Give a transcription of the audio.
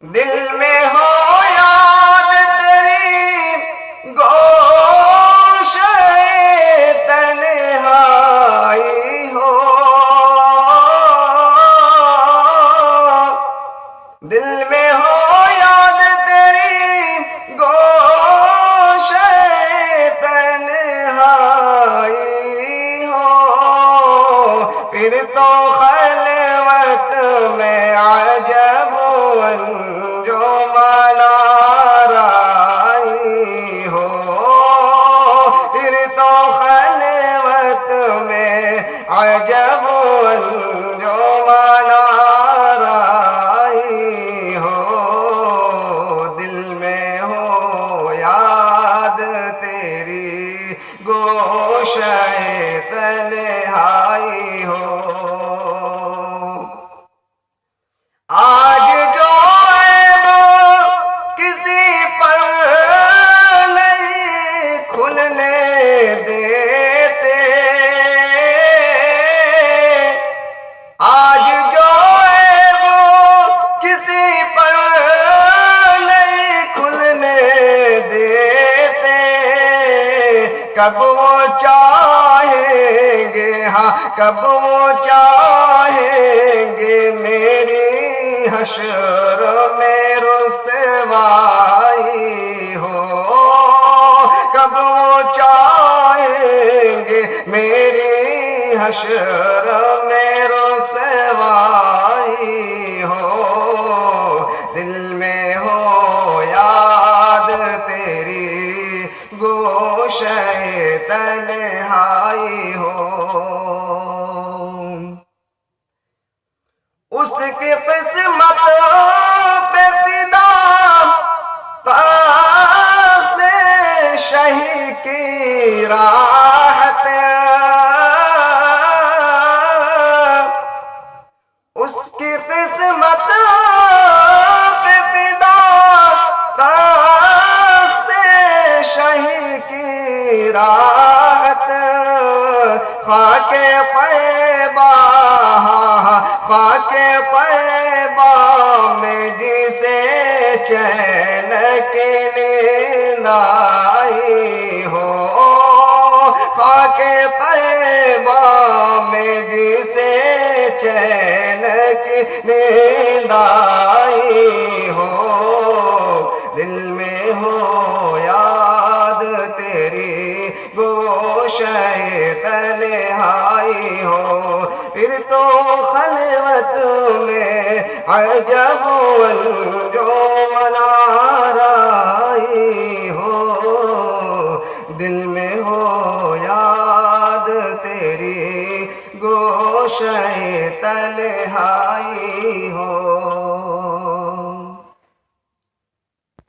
دل میں ہو یاد تیری گوشہ تنہائی ہو، دل میں ہو یاد تیری گوشہ تنہائی ہو، پھر تو خلوت میں عجب انجم آرائی ہو، پھر تو خلوت میں عجب انجم آرائی ہو، دل میں ہو یاد تیری گوشہ تنہائی ہو۔ آج جو عیب کسی پر نہیں کھلنے دیتے، آج جو عیب کسی پر نہیں کھلنے دیتے، کب وہ چاہیں گے، ہاں کب وہ چاہیں گے میری حشر میں رسوائی ہو، کب وہ چاہیں گے میری حشر میں رسوائی ہو، دل میں ہو یاد تیری گوشہ تنہائی ہو، اس کی قسمت پہ فدا تخت شہی کی راحت، اس کی قسمت پہ فدا تخت شہی کی راحت، خاک طیبہ خاک طیبہ میں جسے چین کی نیند آئی ہو، خاک طیبہ میں جسے چین کی نیند آئی ہو، دل میں ہو یاد تیری گوشہ تنہائی ہو، پھر تو خلوت میں عجب انجم آرائی ہو، دل میں ہو یاد تیری گوشہ تنہائی